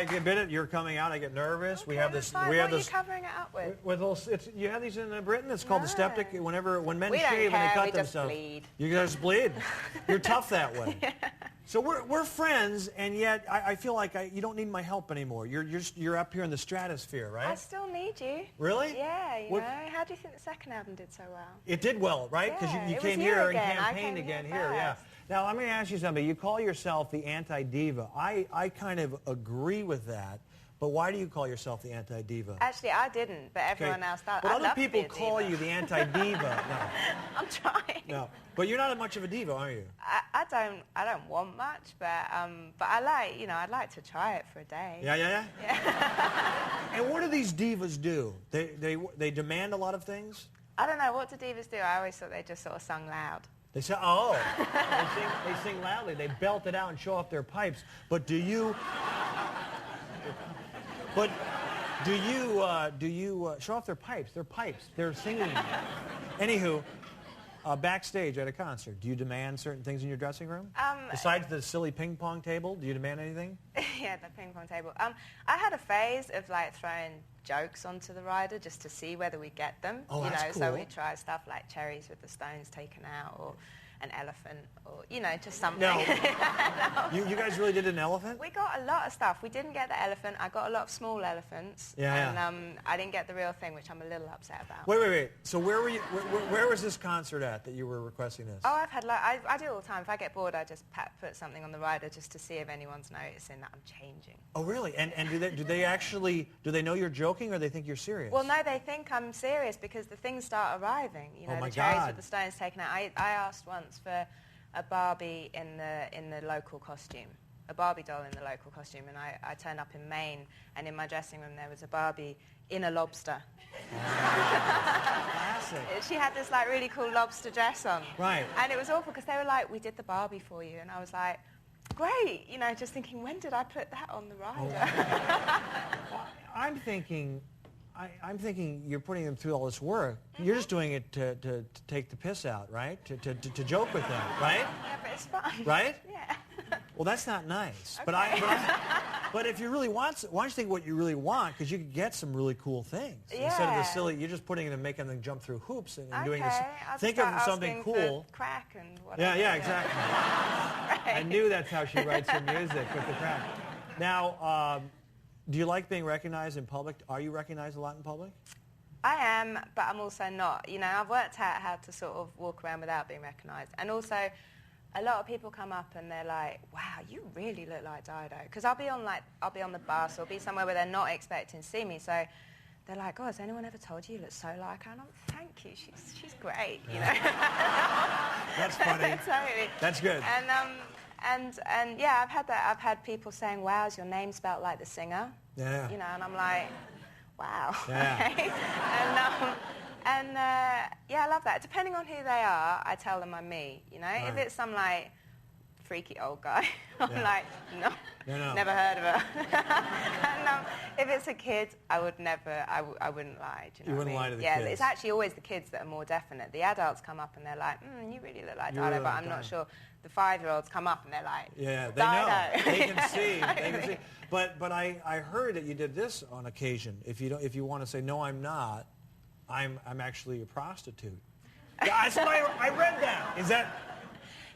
I get bit it. You're coming out. I get nervous. Okay, we have this. Fine. We have what this. are you covering it up with? You have these in Britain. It's called the septic. When men we shave don't and they care, cut we themselves, just bleed. you guys bleed. You're tough that way. Yeah. So we're friends, and yet I feel like you don't need my help anymore. You're up here in the stratosphere, right? I still need you. Really? Yeah. You know. How do you think the second album did so well? It did well, right? Because Yeah, you it came was here again. and campaigned again here. Yeah. Now let me ask you something. You call yourself the anti-diva. I kind of agree with that. But why do you call yourself the anti-diva? Actually, I didn't, but everyone else does. But other people call you the anti-diva. No. I'm trying. No, but you're not much of a diva, are you? I don't want much, but I like, I'd like to try it for a day. Yeah. And what do these divas do? They demand a lot of things? I don't know. What do divas do? I always thought they just sort of sung loud. They say, they sing loudly. They belt it out and show off their pipes. But do you? But do you show off their pipes? Their pipes. They're singing. Anywho, backstage at a concert, do you demand certain things in your dressing room? Besides the silly ping pong table, do you demand anything? Yeah, the ping pong table. I had a phase of like throwing jokes onto the rider just to see whether we get them. Oh, that's cool. So we try stuff like cherries with the stones taken out, or an elephant, or just something. No. You guys really did an elephant? We got a lot of stuff. We didn't get the elephant. I got a lot of small elephants. Yeah. And I didn't get the real thing, which I'm a little upset about. Wait. So where were you? Where was this concert at that you were requesting this? Oh, I've had I do it all the time. If I get bored, I just put something on the rider just to see if anyone's noticing that I'm changing. Oh, really? And do they know you're joking, or they think you're serious? Well, no, they think I'm serious because the things start arriving. Oh my the cherries God. with the stones taken out. I asked once for a Barbie in the local costume, a Barbie doll in the local costume, and I turned up in Maine, and in my dressing room there was a Barbie in a lobster. Classic. She had this like really cool lobster dress on. Right. And it was awful because they were like, "We did the Barbie for you," and I was like, "Great," just thinking, when did I put that on the rider? Well, I'm thinking you're putting them through all this work. Mm-hmm. You're just doing it to take the piss out, right? To joke with them, right? Yeah, but it's fun. Right? Yeah. Well, that's not nice. Okay. But if you really want, why don't you think what you really want? Because you could get some really cool things instead of the silly. You're just putting them and making them jump through hoops and doing this. Think of something cool. For crack and whatever. Yeah, exactly. Right. I knew that's how she writes her music, with the crack. Now. Do you like being recognized in public? Are you recognized a lot in public? I am, but I'm also not. I've worked out how to sort of walk around without being recognized. And also, a lot of people come up and they're like, "Wow, you really look like Dido." Because I'll be on the bus or be somewhere where they're not expecting to see me. So they're like, "Oh, has anyone ever told you look so like her?" And I'm like, "Thank you, she's great." That's funny. Totally. That's good. And yeah, I've had that. I've had people saying, "Wow, is your name spelled like the singer?" Yeah. And I'm like, "Wow." Yeah. Okay. Yeah, I love that. Depending on who they are, I tell them I'm me. Right. If it's some like freaky old guy, I'm Yeah. like, no, never heard of her. And if it's a kid, I would never. I wouldn't lie. Do you know You wouldn't what I lie mean? to the yeah, kids. it's actually always the kids that are more definite. The adults come up and they're like, "You really look like Dido," but I'm not sure. The 5-year-olds come up and they're like, yeah, they Dido. know. They can see. Totally. They can see. But I heard that you did this on occasion. If you want to say no, I'm not. I'm actually a prostitute. That's what I read that. Is that?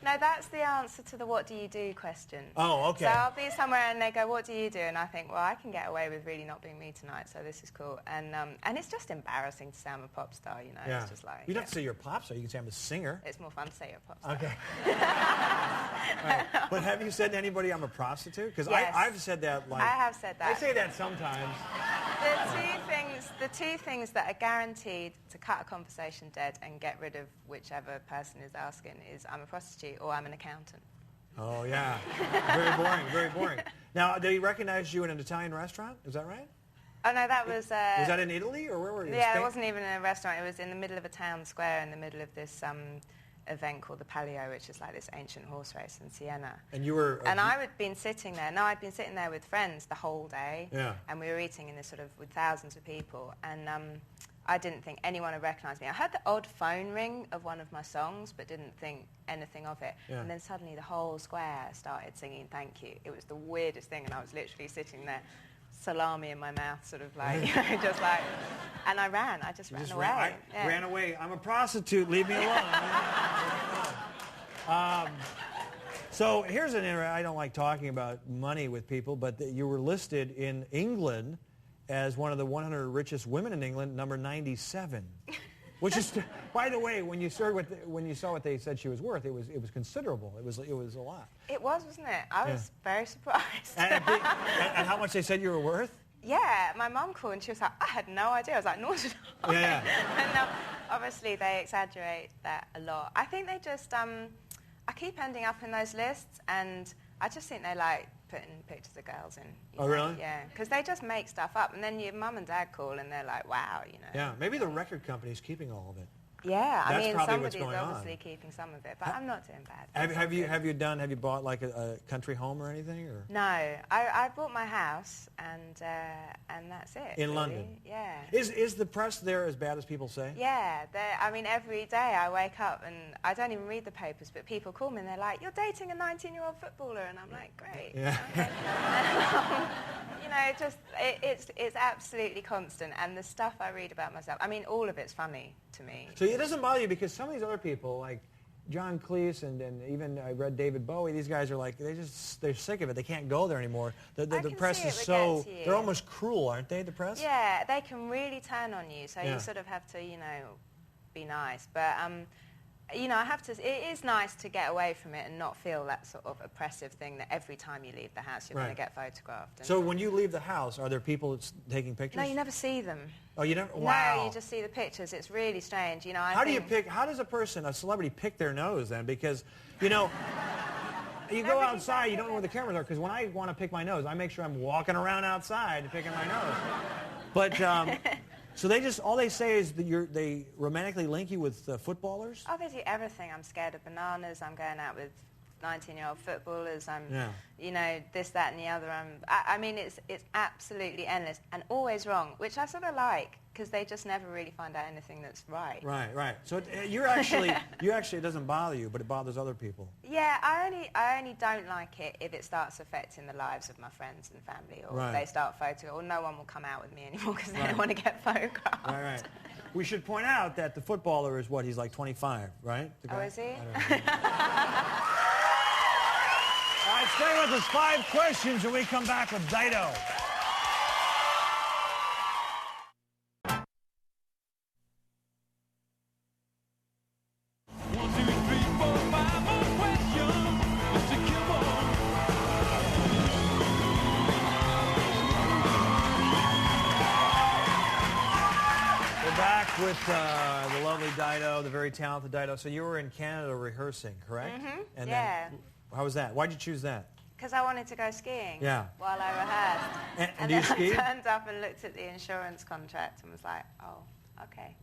No, that's the answer to the what do you do question. Oh, okay. So I'll be somewhere and they go, "What do you do?" And I think, well, I can get away with really not being me tonight, so this is cool. And it's just embarrassing to say I'm a pop star, Yeah. It's just like... You don't have to say you're a pop star. You can say I'm a singer. It's more fun to say you're a pop star. Okay. Right. But have you said to anybody I'm a prostitute? Because Yes. I've said that. Like, I have said that. I say that sometimes. The two things that are guaranteed to cut a conversation dead and get rid of whichever person is asking is I'm a prostitute or I'm an accountant. Oh, yeah. Very boring, very boring. Now, they recognized you in an Italian restaurant? Is that right? Oh, no, that was... was that in Italy, or where were you? Yeah, Spain? it wasn't even in a restaurant. It was in the middle of a town square in the middle of this event called the Palio, which is like this ancient horse race in Siena. And you were... And I'd been sitting there. No, I'd been sitting there with friends the whole day. Yeah. And we were eating in this sort of with thousands of people. And I didn't think anyone would recognise me. I heard the odd phone ring of one of my songs, but didn't think anything of it. Yeah. And then suddenly the whole square started singing "Thank You." It was the weirdest thing, and I was literally sitting there, salami in my mouth, sort of like, you know, just like, and I ran. I just ran away. Ran away. I'm a prostitute. Leave me alone. So here's an interesting. I don't like talking about money with people, but you were listed in England as one of the 100 richest women in England, number 97, which is, by the way, when you saw what they said she was worth, it was considerable. It was a lot. It was, wasn't it? I was very surprised. And how much they said you were worth? Yeah, my mum called and she was like, I had no idea. I was like, nor did I. Yeah. And now, obviously, they exaggerate that a lot. I think they just, I keep ending up in those lists, and I just think they like putting pictures of girls in. Oh, really? Yeah, because they just make stuff up, and then your mum and dad call, and they're like, wow, you know. Yeah, maybe the record company's keeping all of it. Yeah, I mean, somebody's obviously on. Keeping some of it, but I'm not doing bad. Have you bought like a country home or anything? Or? No, I bought my house, and that's it. In London? Yeah. Is the press there as bad as people say? Yeah, I mean, every day I wake up and I don't even read the papers, but people call me and they're like, you're dating a 19-year-old footballer, and I'm like, great. Yeah. Okay. You know, it's absolutely constant, and the stuff I read about myself, I mean, all of it's funny to me. So it doesn't bother you because some of these other people, like John Cleese and even I read David Bowie, these guys are like, they're sick of it. They can't go there anymore. The press is so, they're almost cruel, aren't they, the press? Yeah, they can really turn on you, so you sort of have to, you know, be nice. But, you know, it is nice to get away from it and not feel that sort of oppressive thing that every time you leave the house you're going to get photographed. So when you leave the house, are there people taking pictures? No, you never see them. Oh, you never? Wow. No, you just see the pictures. It's really strange. You know, how does a celebrity pick their nose then? Because, you know, you go outside, you don't know where the cameras are, because when I want to pick my nose, I make sure I'm walking around outside picking my nose. But, so all they say is that they romantically link you with footballers? Oh, they do everything. I'm scared of bananas. I'm going out with 19-year-old footballers. I'm, you know, this, that, and the other. I mean, it's absolutely endless and always wrong, which I sort of like, because they just never really find out anything that's right. Right. So it doesn't bother you, but it bothers other people. Yeah, I only don't like it if it starts affecting the lives of my friends and family, or they start photographing, or no one will come out with me anymore because they don't want to get photographed. Right. We should point out that the footballer is he's like 25, right? Oh, is he? All right, stay with us. 5 questions when we come back with Dido. With the lovely Dido, the very talented Dido. So you were in Canada rehearsing, correct? Mm-hmm. And yeah. Then, how was that? Why'd you choose that? Because I wanted to go skiing. Yeah. While I rehearsed. And do you ski? I turned up and looked at the insurance contract and was like, oh, okay.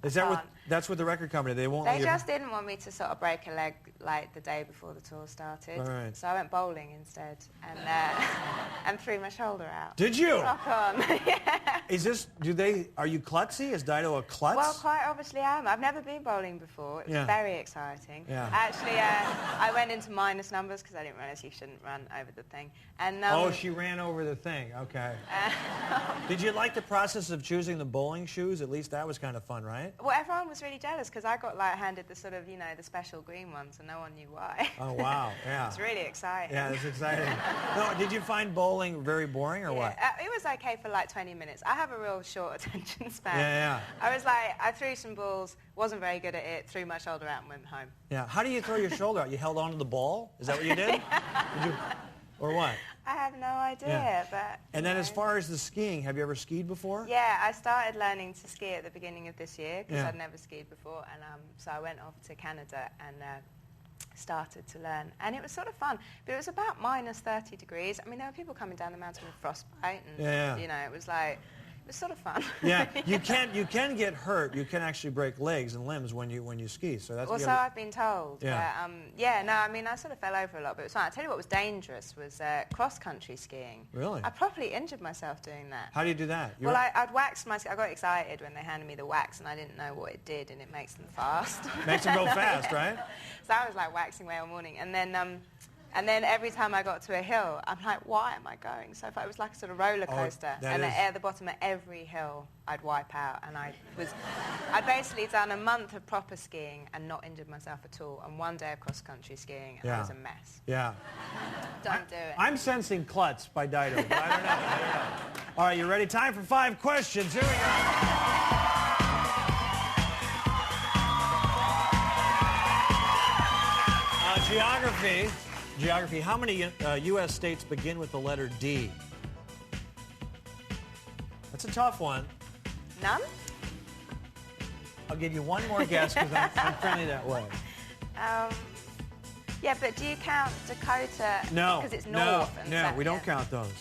That's what the record company, they won't. They just didn't want me to sort of break a leg like the day before the tour started. All right. So I went bowling instead and threw my shoulder out. Did you? Rock on. Yeah. Are you klutzy? Is Dido a klutz? Well, quite obviously I am. I've never been bowling before. It was very exciting. Yeah. Actually, I went into minus numbers because I didn't realize you shouldn't run over the thing. And she ran over the thing. Okay. Did you like the process of choosing the bowling shoes? At least that was kind of fun, right? Well, everyone was really jealous because I got handed the sort of, you know, the special green ones and no one knew why. Oh, wow. Yeah. It's really exciting. Yeah, it's exciting. No, did you find bowling very boring or what? It was okay for like 20 minutes. I have a real short attention span. Yeah. I threw some balls, wasn't very good at it, threw my shoulder out and went home. Yeah. How do you throw your shoulder out? You held onto the ball? Is that what you did? Or what? I have no idea, but... And then as far as the skiing, have you ever skied before? Yeah, I started learning to ski at the beginning of this year because I'd never skied before, and so I went off to Canada and started to learn, and it was sort of fun, but it was about minus 30 degrees. I mean, there were people coming down the mountain with frostbite, and you know, it was like, It's sort of fun. Yeah, you can get hurt. You can actually break legs and limbs when you ski. So that's. Well, so I've been told. Yeah. But, yeah. No, I mean, I sort of fell over a lot, but it was fine. I tell you what was dangerous was cross-country skiing. Really? I properly injured myself doing that. How do you do that? Well, I'd waxed my. I got excited when they handed me the wax, and I didn't know what it did, and it makes them fast. Makes them go fast, right? So I was like waxing away all morning, and then every time I got to a hill, I'm like, why am I going so far? It was like a sort of roller coaster. And at the bottom of every hill, I'd wipe out. And I'd basically done a month of proper skiing and not injured myself at all. And one day of cross-country skiing, and it was a mess. Yeah. Don't do it. I'm sensing klutz by Dido, but I don't know. All right, you ready? Time for 5 questions. Here we go. Geography. How many U.S. states begin with the letter D? That's a tough one. None? I'll give you one more guess because I'm friendly that way. Yeah, but do you count Dakota? No. Because it's north. No, we don't count those.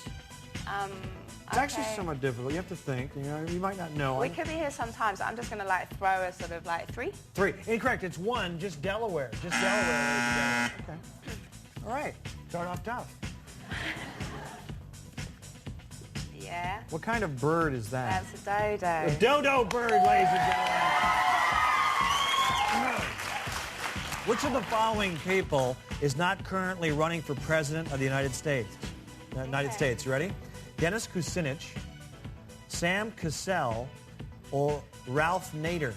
It's actually okay. somewhat difficult. You have to think. You might not know. We could be here sometimes. I'm just going to like throw a sort of like 3. 3. Incorrect. It's 1. Just Delaware. Just Delaware. Okay. All right. Start off tough. Yeah. What kind of bird is that? That's a dodo. A dodo bird, ladies and gentlemen. Which of the following people is not currently running for president of the United States? You ready? Dennis Kucinich, Sam Cassell, or Ralph Nader?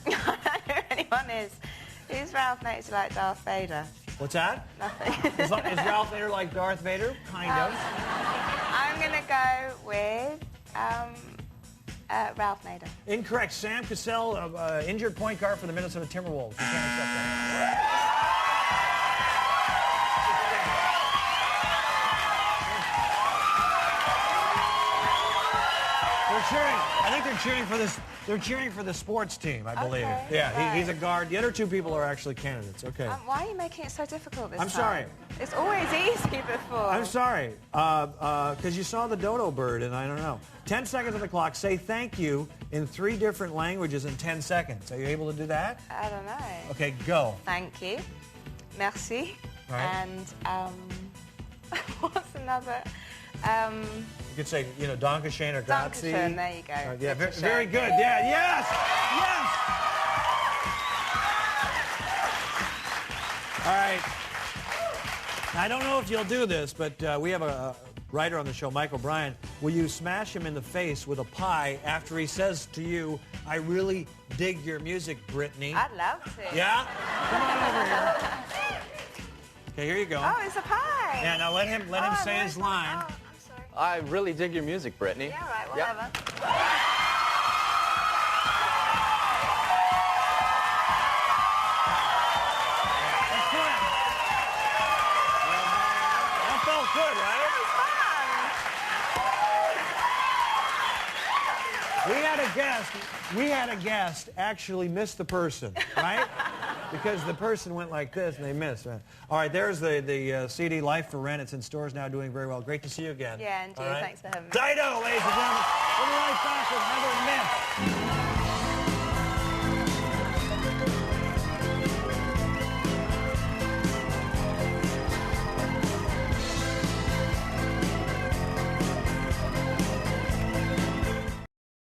I don't know who anyone is. Who's Ralph Nader like Darth Vader? What's that? Nothing. Is Ralph Nader like Darth Vader? Kind of. I'm going to go with Ralph Nader. Incorrect. Sam Cassell, injured point guard for the Minnesota Timberwolves. You can't accept that. I think they're cheering for this. They're cheering for the sports team, I believe. Okay, yeah, he's a guard. The other 2 people are actually candidates. Okay. Why are you making it so difficult this time? I'm sorry. It's always easy before. I'm sorry, because you saw the dodo bird, and I don't know. 10 seconds on the clock. Say thank you in 3 different languages in 10 seconds. Are you able to do that? I don't know. Okay, go. Thank you. Merci. Right. And what's another? You could say, Dankeschön or Grazie. Dankeschön, there you go. Yeah, very good. Yeah, yes! Yes! All right. I don't know if you'll do this, but we have a writer on the show, Mike O'Brien. Will you smash him in the face with a pie after he says to you, I really dig your music, Brittany? I'd love to. Yeah? Come on over here. Okay, here you go. Oh, it's a pie. Yeah, now let him say his line. Oh, I'm sorry. I really dig your music, Brittany. Yeah, right, whatever. Yep. That's good. That felt good, right? We had a guest actually miss the person, right? Because the person went like this and they missed. Right? All right, there's the CD Life for Rent. It's in stores now, doing very well. Great to see you again. Yeah, and you. Thanks for having me. Dido, ladies and gentlemen. We'll be right back with another myth.